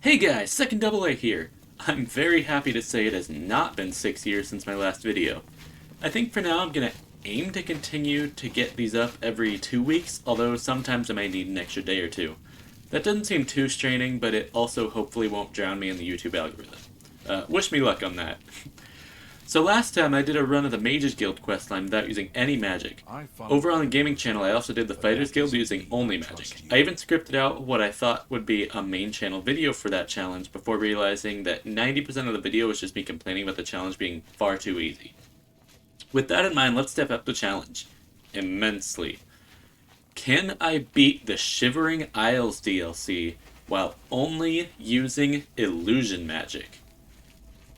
Hey guys, Second Double A here. I'm very happy to say it has not been 6 years since my last video. I think for now I'm gonna aim to continue to get these up every 2 weeks, although sometimes I might need an extra day or two. That doesn't seem too straining, but it also hopefully won't drown me in the YouTube algorithm. Wish me luck on that. So last time I did a run of the Mages Guild questline without using any magic. Over on the gaming channel I also did the Fighters Guild using only magic. I even scripted out what I thought would be a main channel video for that challenge before realizing that 90% of the video was just me complaining about the challenge being far too easy. With that in mind, let's step up the challenge. Immensely. Can I beat the Shivering Isles DLC while only using illusion magic?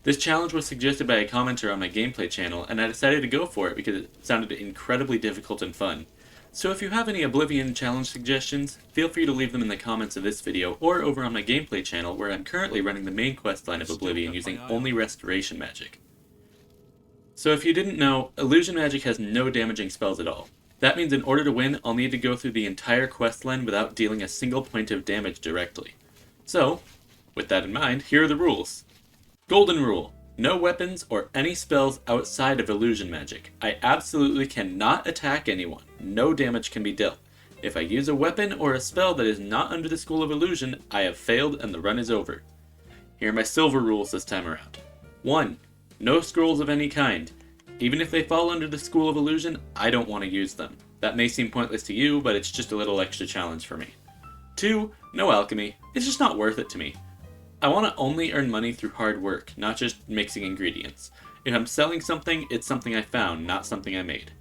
This challenge was suggested by a commenter on my gameplay channel, and I decided to go for it because it sounded incredibly difficult and fun. So if you have any Oblivion challenge suggestions, feel free to leave them in the comments of this video or over on my gameplay channel where I'm currently running the main questline of Oblivion using only restoration magic. So if you didn't know, illusion magic has no damaging spells at all. That means in order to win, I'll need to go through the entire questline without dealing a single point of damage directly. So, with that in mind, here are the rules. Golden rule. No weapons or any spells outside of illusion magic. I absolutely cannot attack anyone. No damage can be dealt. If I use a weapon or a spell that is not under the School of Illusion, I have failed and the run is over. Here are my silver rules this time around. 1. No scrolls of any kind. Even if they fall under the School of Illusion, I don't want to use them. That may seem pointless to you, but it's just a little extra challenge for me. 2. No alchemy. It's just not worth it to me. I want to only earn money through hard work, not just mixing ingredients. If I'm selling something, it's something I found, not something I made.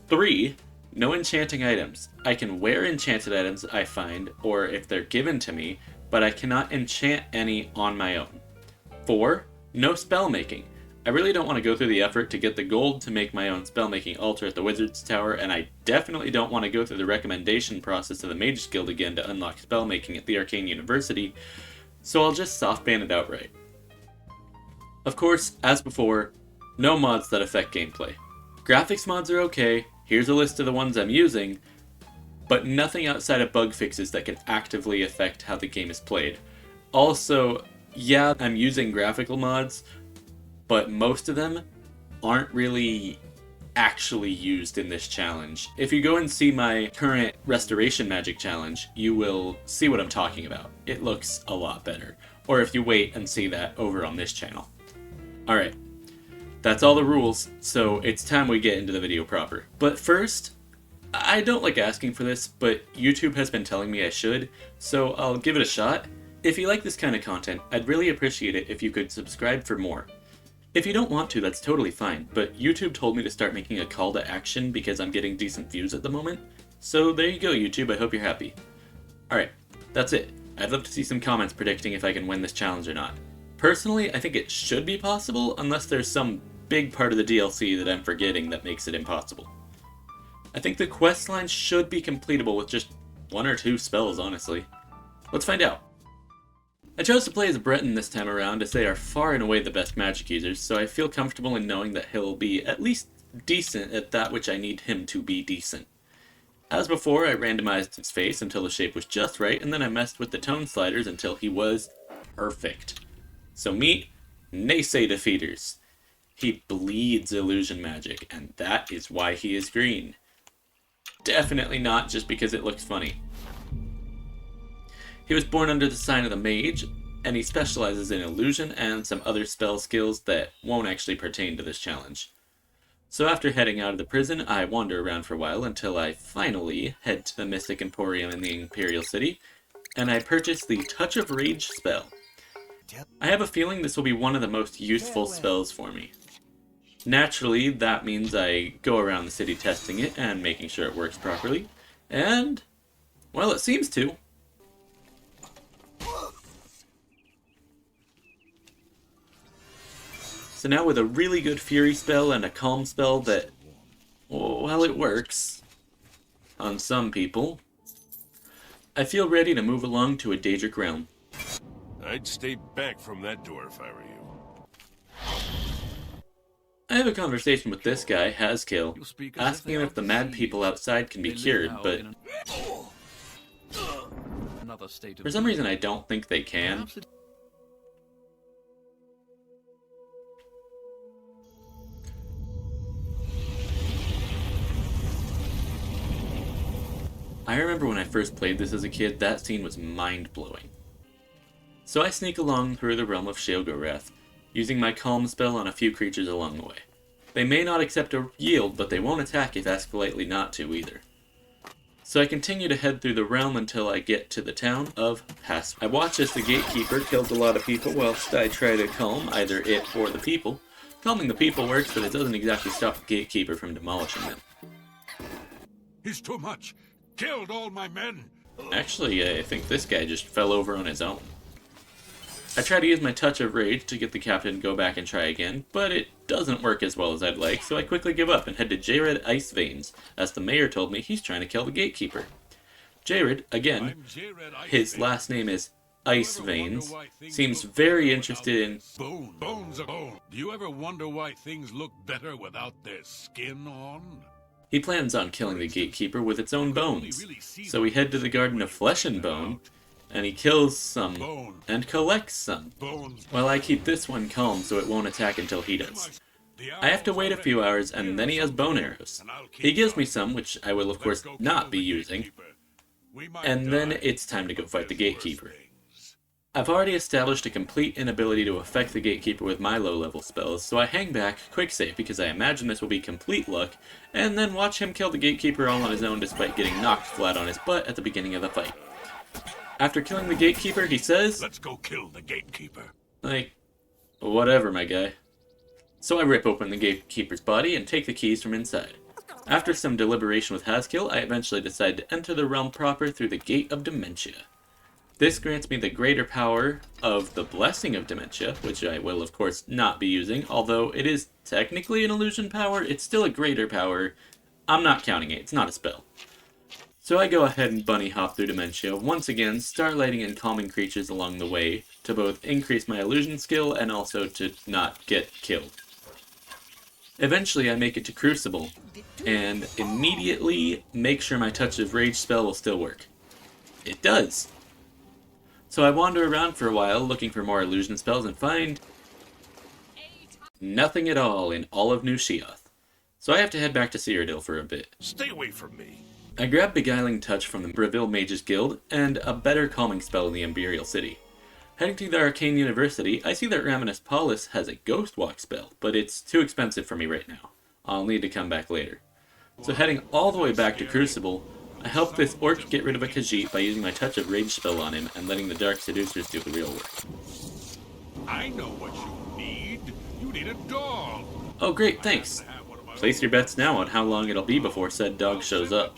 3. No enchanting items. I can wear enchanted items I find, or if they're given to me, but I cannot enchant any on my own. 4. No spell making. I really don't want to go through the effort to get the gold to make my own spellmaking altar at the Wizard's Tower, and I definitely don't want to go through the recommendation process of the Mages Guild again to unlock spellmaking at the Arcane University, so I'll just softban it outright. Of course, as before, no mods that affect gameplay. Graphics mods are okay, here's a list of the ones I'm using, but nothing outside of bug fixes that can actively affect how the game is played. Also, yeah, I'm using graphical mods, but most of them aren't really actually used in this challenge. If you go and see my current restoration magic challenge, you will see what I'm talking about. It looks a lot better. Or if you wait and see that over on this channel. Alright, that's all the rules, so it's time we get into the video proper. But first, I don't like asking for this, but YouTube has been telling me I should, so I'll give it a shot. If you like this kind of content, I'd really appreciate it if you could subscribe for more. If you don't want to, that's totally fine, but YouTube told me to start making a call to action because I'm getting decent views at the moment. So there you go, YouTube, I hope you're happy. Alright, that's it. I'd love to see some comments predicting if I can win this challenge or not. Personally, I think it should be possible, unless there's some big part of the DLC that I'm forgetting that makes it impossible. I think the questline should be completable with just 1 or 2 spells, honestly. Let's find out. I chose to play as Breton this time around as they are far and away the best magic users, so I feel comfortable in knowing that he'll be at least decent at that which I need him to be decent. As before, I randomized his face until the shape was just right, and then I messed with the tone sliders until he was perfect. So meet Naysay Defeaters. He bleeds illusion magic, and that is why he is green. Definitely not just because it looks funny. He was born under the sign of the mage, and he specializes in illusion and some other spell skills that won't actually pertain to this challenge. So after heading out of the prison, I wander around for a while until I finally head to the Mystic Emporium in the Imperial City, and I purchase the Touch of Rage spell. I have a feeling this will be one of the most useful spells for me. Naturally, that means I go around the city testing it and making sure it works properly, and, well, it seems to. So now with a really good Fury spell and a Calm spell that, well, it works on some people, I feel ready to move along to a Daedric realm. I'd stay back from that door if I were you. I have a conversation with this guy, Haskill, asking him if the mad people outside can be cured, but another state of For some reason, I don't think they can. Perhaps it- I remember when I first played this as a kid, that scene was mind-blowing. So I sneak along through the realm of Shagor, using my calm spell on a few creatures along the way. They may not accept a yield, but they won't attack if asked politely not to either. So I continue to head through the realm until I get to the town of Pass. I watch as the gatekeeper kills a lot of people whilst I try to calm either it or the people. Calming the people works, but it doesn't exactly stop the gatekeeper from demolishing them. He's too much. Killed all my men. Actually, I think this guy just fell over on his own. I try to use my touch of rage to get the captain to go back and try again, but it doesn't work as well as I'd like, so I quickly give up and head to Jared Ice Veins, as the mayor told me he's trying to kill the gatekeeper. Jared, again, his last name is Ice Veins, seems very interested in... Bones are bone. Do you ever wonder why things look better without their skin on? He plans on killing the gatekeeper with its own bones, so we head to the Garden of Flesh and Bone, and he kills some, and collects some, while I keep this one calm so it won't attack until he does. I have to wait a few hours, and then he has bone arrows. He gives me some, which I will of course not be using, and then it's time to go fight the gatekeeper. I've already established a complete inability to affect the gatekeeper with my low-level spells, so I hang back, quick save, because I imagine this will be complete luck, and then watch him kill the gatekeeper all on his own despite getting knocked flat on his butt at the beginning of the fight. After killing the gatekeeper, he says, "Let's go kill the gatekeeper." Like, whatever, my guy. So I rip open the gatekeeper's body and take the keys from inside. After some deliberation with Haskill, I eventually decide to enter the realm proper through the Gate of Dementia. This grants me the greater power of the Blessing of Dementia, which I will of course not be using, although it is technically an illusion power, it's still a greater power. I'm not counting it, it's not a spell. So I go ahead and bunny hop through Dementia, once again starlighting and calming creatures along the way, to both increase my illusion skill and also to not get killed. Eventually I make it to Crucible, and immediately make sure my Touch of Rage spell will still work. It does! So I wander around for a while looking for more illusion spells and find nothing at all in all of New Sheoth. So I have to head back to Cyrodiil for a bit. Stay away from me. I grab Beguiling Touch from the Breville Mages Guild and a better calming spell in the Imperial City. Heading to the Arcane University, I see that Raminus Paulus has a Ghost Walk spell, but it's too expensive for me right now. I'll need to come back later. So heading all the way back to Crucible, I help this orc get rid of a Khajiit by using my Touch of Rage spell on him and letting the Dark Seducers do the real work. I know what you need. You need a dog. Oh great, thanks. Place your bets now on how long it'll be before said dog shows up.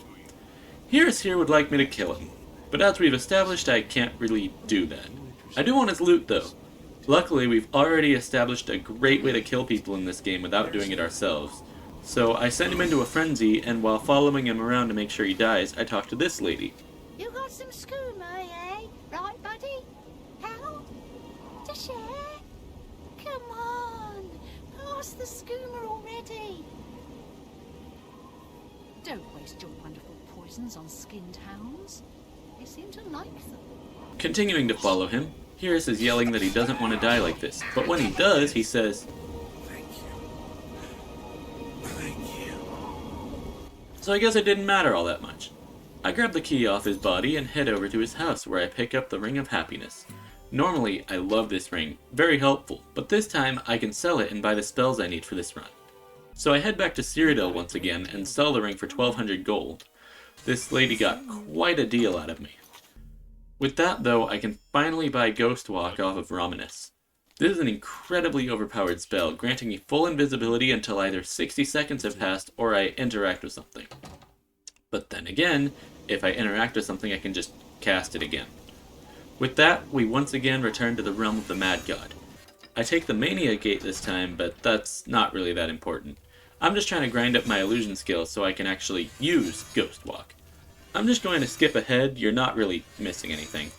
Here's here would like me to kill him, but as we've established I can't really do that. I do want his loot though. Luckily we've already established a great way to kill people in this game without doing it ourselves. So I send him into a frenzy, and while following him around to make sure he dies, I talk to this lady. You got some skooma, eh? Right, buddy? How? To share? Come on, pass the skooma already. Don't waste your wonderful poisons on skinned hounds. They seem to like them. Continuing to follow him, Hearus is yelling that he doesn't want to die like this, but when he does, he says, so I guess it didn't matter all that much. I grab the key off his body and head over to his house where I pick up the Ring of Happiness. Normally, I love this ring, very helpful, but this time I can sell it and buy the spells I need for this run. So I head back to Cyrodiil once again and sell the ring for 1200 gold. This lady got quite a deal out of me. With that though, I can finally buy Ghost Walk off of Romanus. This is an incredibly overpowered spell, granting me full invisibility until either 60 seconds have passed or I interact with something. But then again, if I interact with something I can just cast it again. With that, we once again return to the realm of the Mad God. I take the Mania Gate this time, but that's not really that important. I'm just trying to grind up my illusion skills so I can actually use Ghost Walk. I'm just going to skip ahead, you're not really missing anything.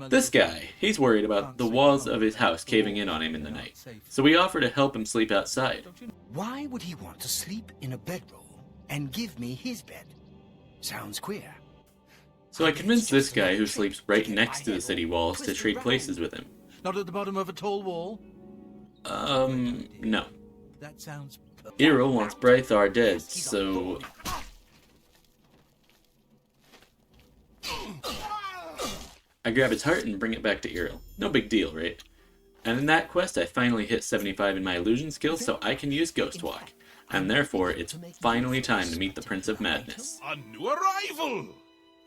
This guy, he's worried about the walls of his house caving in on him in the night, so we offer to help him sleep outside. Why would he want to sleep in a bedroll and give me his bed? Sounds queer. So I convinced this guy who sleeps right next to the city walls to trade places with him. Not at the bottom of a tall wall? No. That sounds... Errol wants Brythar dead, so... I grab his heart and bring it back to Errol. No big deal, right? And in that quest, I finally hit 75 in my illusion skills, so I can use Ghost Walk. And therefore, it's finally time to meet the Prince of Madness. A new arrival!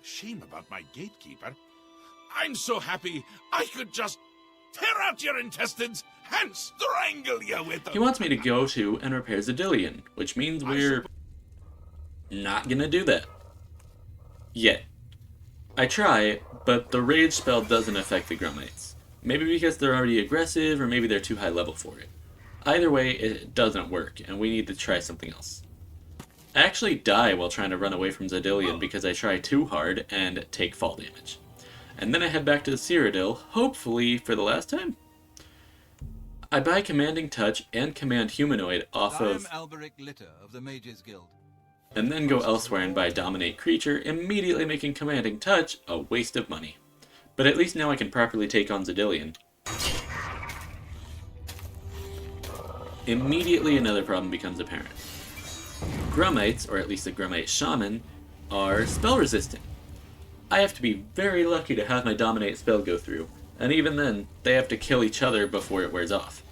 Shame about my gatekeeper. I'm so happy I could just tear out your intestines and strangle you with them. He wants me to go to and repair Zadillion, which means we're not gonna do that. Yet. I try, but the rage spell doesn't affect the Grummites. Maybe because they're already aggressive, or maybe they're too high level for it. Either way, it doesn't work, and we need to try something else. I actually die while trying to run away from Zadillion because I try too hard and take fall damage. And then I head back to the Cyrodiil, hopefully for the last time. I buy Commanding Touch and Command Humanoid off of... Alberic Litter of the Mages Guild. And then go elsewhere and buy Dominate Creature, immediately making Commanding Touch a waste of money. But at least now I can properly take on Zadillion. Immediately another problem becomes apparent. Grummites, or at least the Grummite Shaman, are spell resistant. I have to be very lucky to have my Dominate spell go through, and even then, they have to kill each other before it wears off.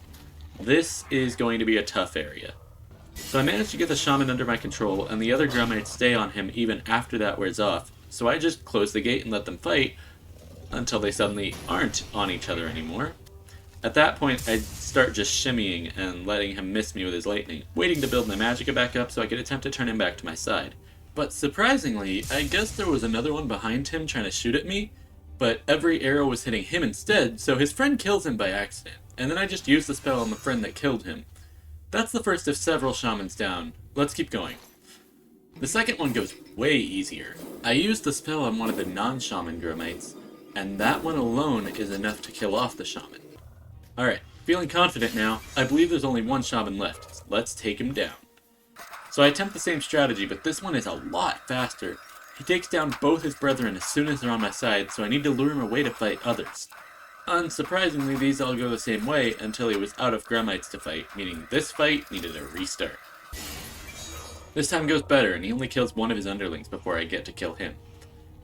This is going to be a tough area. So I managed to get the Shaman under my control, and the other Grummites stay on him even after that wears off, so I just close the gate and let them fight, until they suddenly aren't on each other anymore. At that point, I'd start just shimmying and letting him miss me with his lightning, waiting to build my magicka back up so I could attempt to turn him back to my side. But surprisingly, I guess there was another one behind him trying to shoot at me, but every arrow was hitting him instead, so his friend kills him by accident, and then I just used the spell on the friend that killed him. That's the first of several shamans down. Let's keep going. The second one goes way easier. I used the spell on one of the non-shaman Grummites, and that one alone is enough to kill off the shaman. Alright, feeling confident now, I believe there's only one shaman left. Let's take him down. So I attempt the same strategy, but this one is a lot faster. He takes down both his brethren as soon as they're on my side, so I need to lure him away to fight others. Unsurprisingly, these all go the same way until he was out of Grummites to fight, meaning this fight needed a restart. This time goes better, and he only kills one of his underlings before I get to kill him.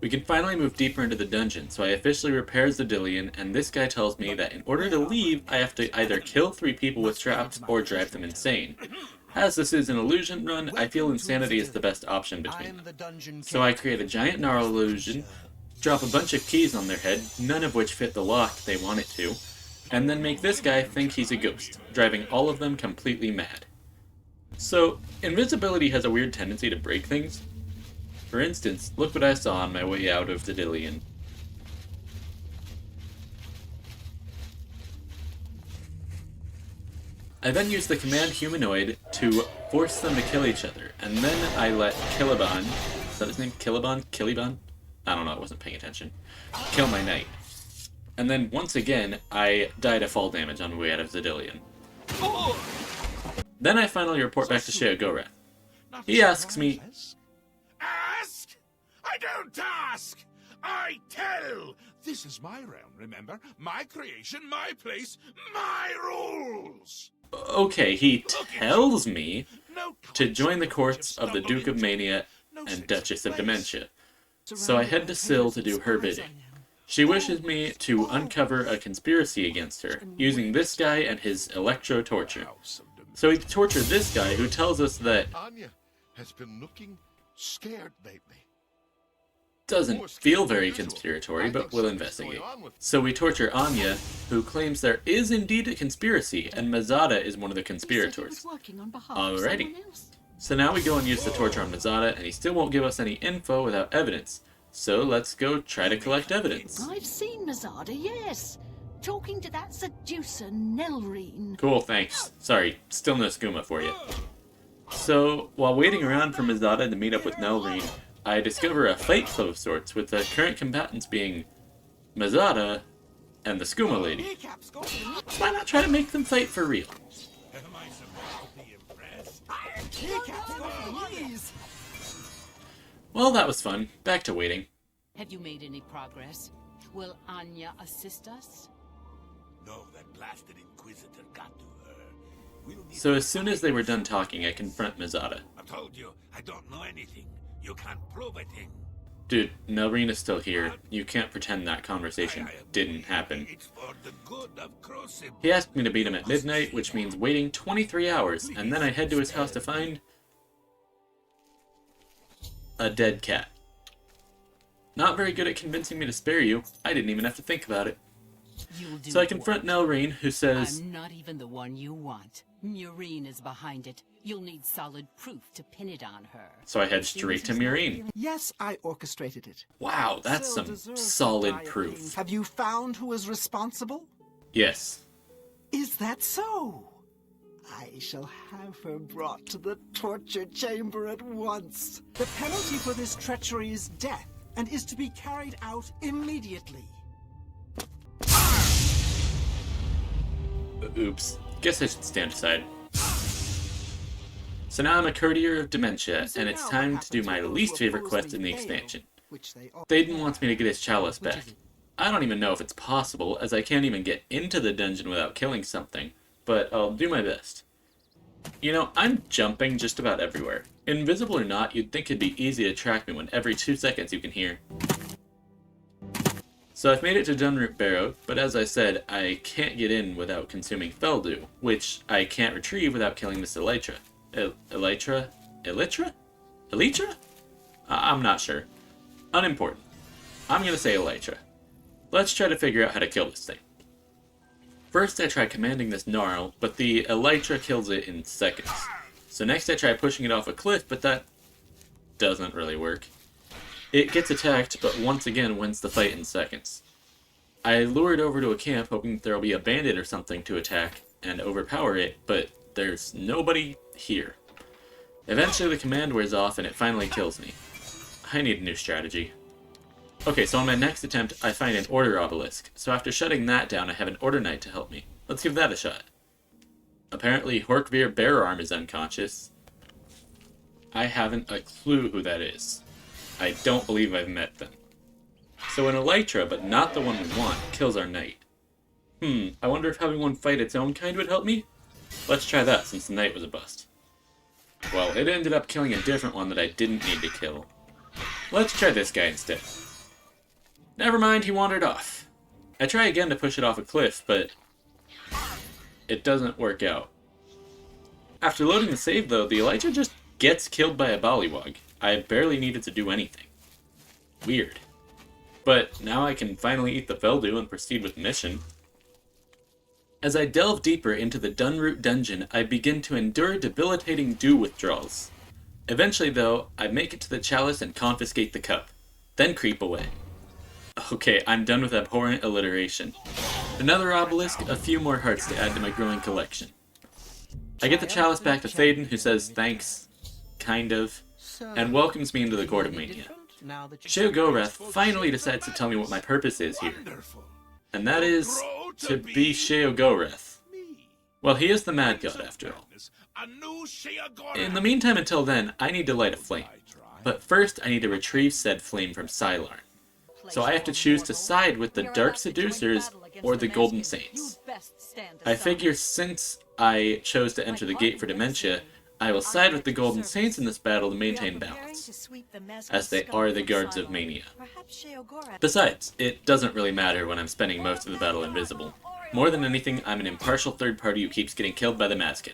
We can finally move deeper into the dungeon, so I officially repair Zadillion, and this guy tells me that in order to leave, I have to either kill 3 people with traps or drive them insane. As this is an illusion run, I feel insanity is the best option between them. So I create a giant gnarl illusion, drop a bunch of keys on their head, none of which fit the lock they want it to, and then make this guy think he's a ghost, driving all of them completely mad. So, invisibility has a weird tendency to break things. For instance, look what I saw on my way out of Zadillion. I then use the command humanoid to force them to kill each other, and then I let Caliban, is that his name? Caliban? I don't know, I wasn't paying attention. Kill my knight. And then, once again, I die to fall damage on the way out of Zadillion. Then I finally report back to Sheogorath. He asks me... Ask? I don't ask! I tell! This is my realm, remember? My creation, my place, my rules! Okay, he tells me to join the courts of the Duke of Mania and Duchess of Dementia. So I head to Syl to do her bidding. She wishes me to uncover a conspiracy against her, using this guy and his electro-torture. So we torture this guy who tells us that Anya has been looking scared lately. doesn't feel very conspiratory, but we'll investigate. So we torture Anya, who claims there is indeed a conspiracy, and Mazada is one of the conspirators. Alrighty. So now we go and use the torture on Mazada, and he still won't give us any info without evidence. So let's go try to collect evidence. I've seen Mazada, yes. Talking to that seducer, Nelreen. Cool, thanks. Sorry, still no skooma for you. So, while waiting around for Mazada to meet up with Nelreen, I discover a fight club of sorts, with the current combatants being Mazada and the skooma lady. Why not try to make them fight for real? Well, that was fun. Back to waiting. Have you made any progress? Will Anya assist us? No, that blasted Inquisitor got to her. We'll need So to as soon as they were done talking, I confront Mizada. I told you, I don't know anything. You can't prove a thing. Dude, Nelrine is still here. You can't pretend that conversation didn't happen. It's for the good of Crosib. He asked me to beat him at midnight, which means waiting 23 hours, and then I head to his house to find a dead cat. Not very good at convincing me to spare you. I didn't even have to think about it. You'll do So I confront Nelrine, who says, I'm not even the one you want. Murine is behind it. You'll need solid proof to pin it on her. so I head straight to Murine. Yes, I orchestrated it. Wow, that's So some deserves solid dire proof. pain. Have you found who is responsible? Yes. Is that so? I shall have her brought to the torture chamber at once. The penalty for this treachery is death, and is to be carried out immediately. Oops. Guess I should stand aside. So now I'm a courtier of dementia, and it's time to do my least favorite quest in the expansion. Thaden wants me to get his chalice back. I don't even know if it's possible, as I can't even get into the dungeon without killing something, but I'll do my best. You know, I'm jumping just about everywhere. Invisible or not, you'd think it'd be easy to track me when every 2 seconds you can hear. So I've made it to Dunroot Barrow, but as I said, I can't get in without consuming Feldew, which I can't retrieve without killing Miss Elytra. Elytra? Elytra? I'm not sure. Unimportant. I'm gonna say Elytra. Let's try to figure out how to kill this thing. First I try commanding this Gnarl, but the Elytra kills it in seconds. So next I try pushing it off a cliff, but that doesn't really work. It gets attacked, but once again wins the fight in seconds. I lure it over to a camp, hoping there'll be a bandit or something to attack and overpower it, but there's nobody here. Eventually the command wears off and it finally kills me. I need a new strategy. Okay, so on my next attempt, I find an Order Obelisk, so after shutting that down, I have an Order Knight to help me. Let's give that a shot. Apparently, Horkvir Beararm is unconscious. I haven't a clue who that is. I don't believe I've met them. So an Elytra, but not the one we want, kills our knight. I wonder if having one fight its own kind would help me? Let's try that, since the knight was a bust. Well, it ended up killing a different one that I didn't need to kill. Let's try this guy instead. Never mind, he wandered off. I try again to push it off a cliff, but it doesn't work out. After loading the save, though, the Elytra just gets killed by a Bollywog. I barely needed to do anything. Weird. But now I can finally eat the Feldew and proceed with the mission. As I delve deeper into the Dunroot dungeon, I begin to endure debilitating dew withdrawals. Eventually, though, I make it to the chalice and confiscate the cup, then creep away. Okay, I'm done with abhorrent alliteration. Another obelisk, a few more hearts to add to my growing collection. I get the chalice back to Thaden, who says thanks, kind of, and welcomes me into the Court of Mania. Sheogorath finally decides to tell me what my purpose is here, and that is to be Sheogorath. Well, he is the Mad God, after all. In the meantime, until then, I need to light a flame. But first, I need to retrieve said flame from Sylarn. So I have to choose to side with the Dark Seducers or the Golden Saints. I figure since I chose to enter the Gate for Dementia, I will side with the Golden Saints in this battle to maintain balance, as they are the guards of Mania. Besides, it doesn't really matter when I'm spending most of the battle invisible. More than anything, I'm an impartial third party who keeps getting killed by the Maskin.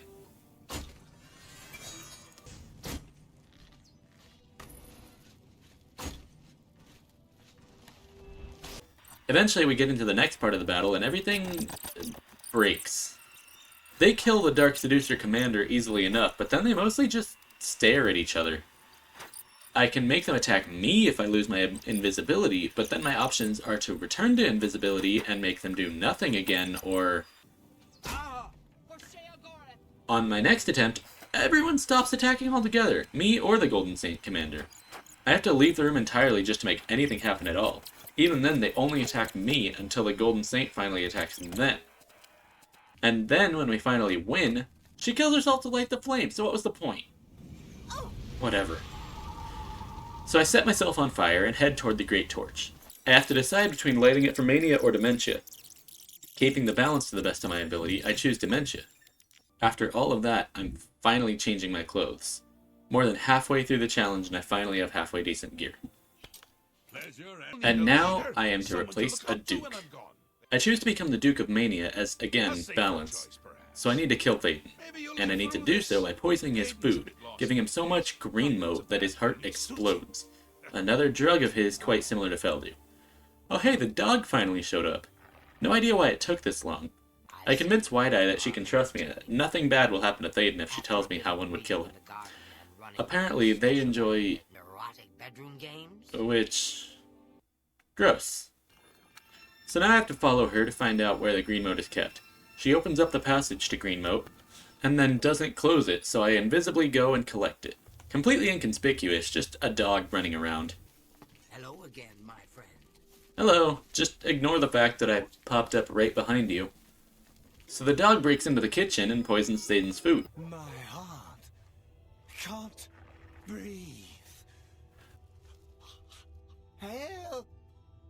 Eventually we get into the next part of the battle and everything breaks. They kill the Dark Seducer commander easily enough, but then they mostly just stare at each other. I can make them attack me if I lose my invisibility, but then my options are to return to invisibility and make them do nothing again, or... On my next attempt, everyone stops attacking altogether, me or the Golden Saint commander. I have to leave the room entirely just to make anything happen at all. Even then, they only attack me until the Golden Saint finally attacks them. And then, when we finally win, she kills herself to light the flame, so what was the point? Whatever. So I set myself on fire and head toward the Great Torch. I have to decide between lighting it for mania or dementia. Keeping the balance to the best of my ability, I choose dementia. After all of that, I'm finally changing my clothes. More than halfway through the challenge and I finally have halfway decent gear. And now I am to replace a Duke. I choose to become the Duke of Mania as, again, balance. So I need to kill Phaeton. And I need to do so by poisoning his food, giving him so much green mote that his heart explodes. Another drug of his quite similar to Feldu. Oh hey, the dog finally showed up. No idea why it took this long. I convince Wide-Eye that she can trust me and that nothing bad will happen to Thaden if she tells me how one would kill him. Apparently, they enjoy... which... gross. So now I have to follow her to find out where the green mote is kept. She opens up the passage to green mote, and then doesn't close it, so I invisibly go and collect it. Completely inconspicuous, just a dog running around. Hello again, my friend. Hello, just ignore the fact that I popped up right behind you. So the dog breaks into the kitchen and poisons Thaden's food. My heart can't breathe. Help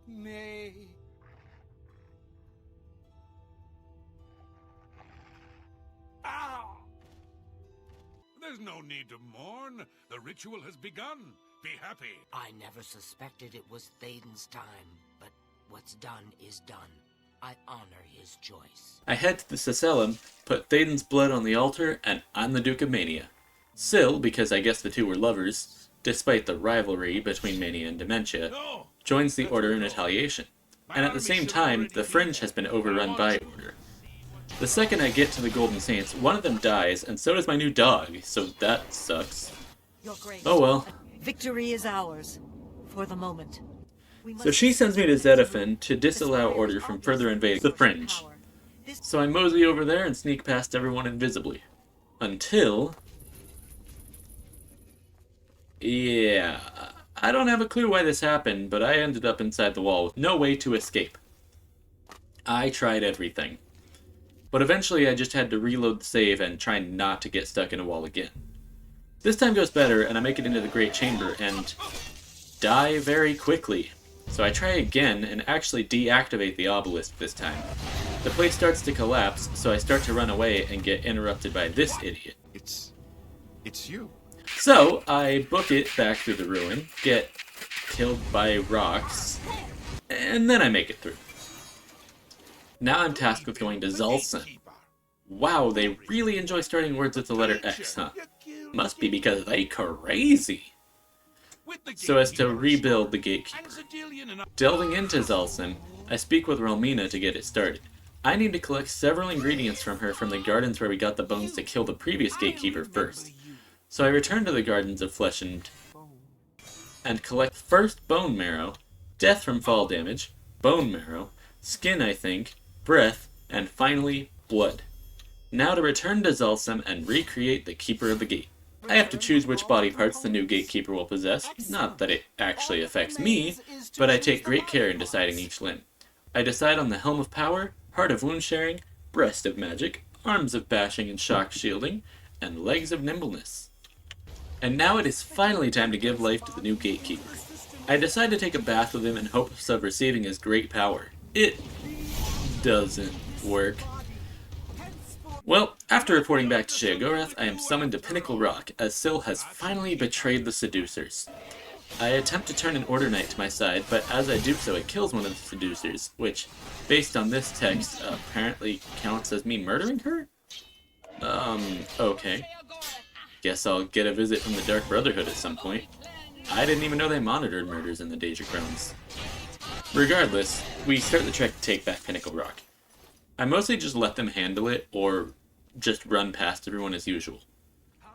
me. Ow! There's no need to mourn. The ritual has begun. Be happy. I never suspected it was Thaden's time, but what's done is done. I honor his choice. I head to the Cecellum, put Thaden's blood on the altar, and I'm the Duke of Mania. Syl, because I guess the two were lovers, despite the rivalry between Mania and Dementia, joins the Order in retaliation. And at the same time, the Fringe has been overrun by Order. The second I get to the Golden Saints, one of them dies, and so does my new dog, so that sucks. Your Grace, Oh well. victory is ours, for the moment. So she sends me to Zedaphin to disallow Order from further invading the Fringe. So I mosey over there and sneak past everyone invisibly. Until... yeah... I don't have a clue why this happened, but I ended up inside the wall with no way to escape. I tried everything. But eventually I just had to reload the save and try not to get stuck in a wall again. This time goes better, and I make it into the Great Chamber and die very quickly. So I try again and actually deactivate the obelisk this time. The place starts to collapse, so I start to run away and get interrupted by this idiot. It's you. So I book it back through the ruin, get killed by rocks, and then I make it through. Now I'm tasked with going to Zul'San. Wow, they really enjoy starting words with the letter X, huh? Must be because they crazy. So as to rebuild the Gatekeeper. Delving into Zul'San, I speak with Relmina to get it started. I need to collect several ingredients from her from the gardens where we got the bones to kill the previous Gatekeeper first. So I return to the Gardens of Flesh and collect first bone marrow, death from fall damage, bone marrow, skin I think, breath, and finally blood. Now to return to Zul'San and recreate the Keeper of the Gate. I have to choose which body parts the new Gatekeeper will possess, not that it actually affects me, but I take great care in deciding each limb. I decide on the Helm of Power, Heart of Wound Sharing, Breast of Magic, Arms of Bashing and Shock Shielding, and Legs of Nimbleness. And now it is finally time to give life to the new Gatekeeper. I decide to take a bath with him in hopes of receiving his great power. It doesn't work. Well, after reporting back to Sheogorath, I am summoned to Pinnacle Rock, as Syl has finally betrayed the seducers. I attempt to turn an Order Knight to my side, but as I do so, it kills one of the seducers, which, based on this text, apparently counts as me murdering her? Okay. Guess I'll get a visit from the Dark Brotherhood at some point. I didn't even know they monitored murders in the Danger Grounds. Regardless, we start the trek to take back Pinnacle Rock. I mostly just let them handle it, or just run past everyone as usual.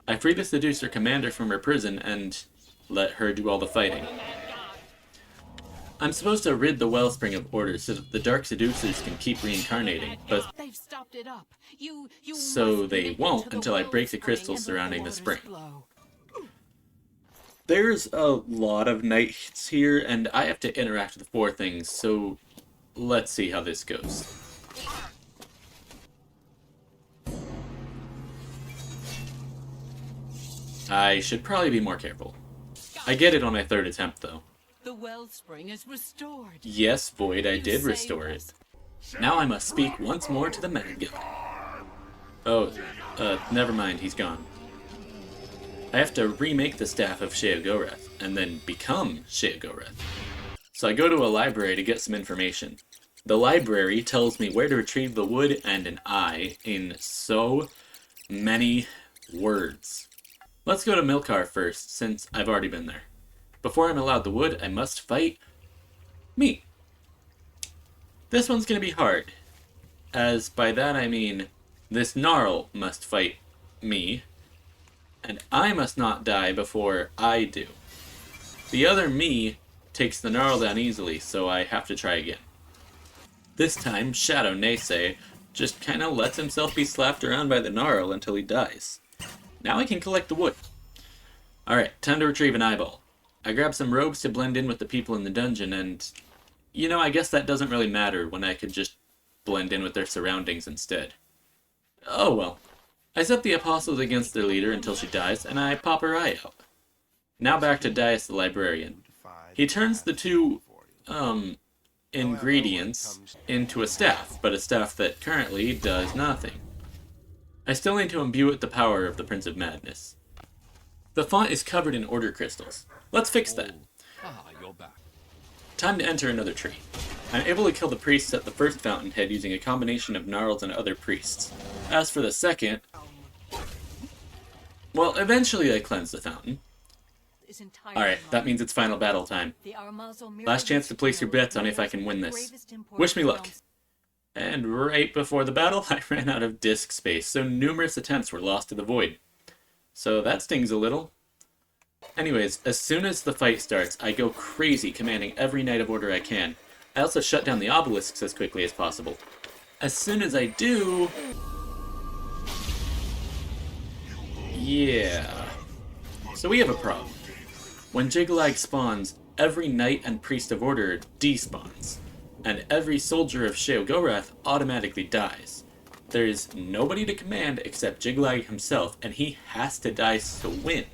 I free the Seducer Commander from her prison and let her do all the fighting. I'm supposed to rid the Wellspring of Order so that the Dark Seducers can keep reincarnating, but They've stopped it up. You so must they make it won't to the until I break the wellspring crystals and surrounding the waters spring. flow. There's a lot of knights here, and I have to interact with 4 things, so let's see how this goes. I should probably be more careful. I get it on my third attempt, though. The wellspring is restored. Yes, Void, I You did saved restore it. us. Now I must speak once more to the Mad God. Oh, never mind, he's gone. I have to remake the Staff of Shagor, and then become Shagor. So I go to a library to get some information. The library tells me where to retrieve the wood and an eye in so many words. Let's go to Milkar first, since I've already been there. Before I'm allowed the wood, I must fight me. This one's gonna be hard, as by that I mean this Gnarl must fight me, and I must not die before I do. The other me takes the Gnarl down easily, so I have to try again. This time, Shadow Naysay just kinda lets himself be slapped around by the Gnarl until he dies. Now I can collect the wood. Alright, time to retrieve an eyeball. I grab some robes to blend in with the people in the dungeon, and you know, I guess that doesn't really matter when I could just blend in with their surroundings instead. Oh well. I set the apostles against their leader until she dies, and I pop her eye out. Now back to Dias the librarian. He turns the two, ingredients into a staff, but a staff that currently does nothing. I still need to imbue it with the power of the Prince of Madness. The font is covered in order crystals. Let's fix that. You're back. Time to enter another tree. I'm able to kill the priests at the first fountainhead using a combination of gnarls and other priests. As for the second, well, eventually I cleanse the fountain. Alright, that means it's final battle time. Last chance to place your bets on if I can win this. Wish me luck. And right before the battle, I ran out of disk space, so numerous attempts were lost to the void. So that stings a little. Anyways, as soon as the fight starts, I go crazy commanding every Knight of Order I can. I also shut down the obelisks as quickly as possible. As soon as I do... yeah. So we have a problem. When Jiglag spawns, every Knight and Priest of Order despawns, and every soldier of Sheogorath automatically dies. There is nobody to command except Jiglag himself, and he has to die to win.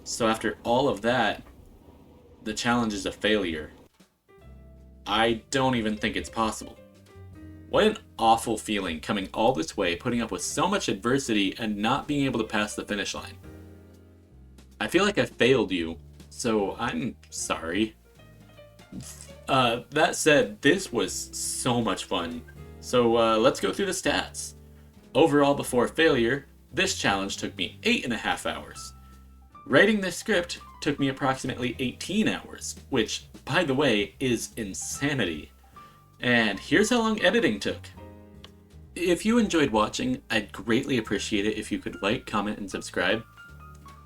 So after all of that, the challenge is a failure. I don't even think it's possible. What an awful feeling coming all this way, putting up with so much adversity, and not being able to pass the finish line. I feel like I failed you, so I'm sorry. That said, this was so much fun. So let's go through the stats. Overall, before failure, this challenge took me 8.5 hours. Writing this script took me approximately 18 hours, which, by the way, is insanity. And here's how long editing took. If you enjoyed watching, I'd greatly appreciate it if you could like, comment, and subscribe.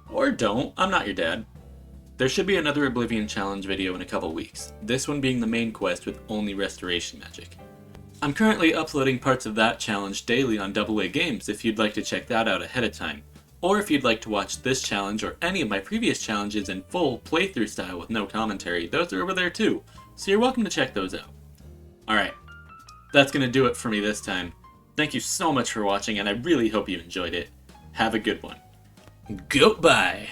Or don't, I'm not your dad. There should be another Oblivion challenge video in a couple weeks, this one being the main quest with only restoration magic. I'm currently uploading parts of that challenge daily on AA Games if you'd like to check that out ahead of time. Or if you'd like to watch this challenge or any of my previous challenges in full playthrough style with no commentary, those are over there too, so you're welcome to check those out. Alright, that's gonna do it for me this time. Thank you so much for watching, and I really hope you enjoyed it. Have a good one. Goodbye!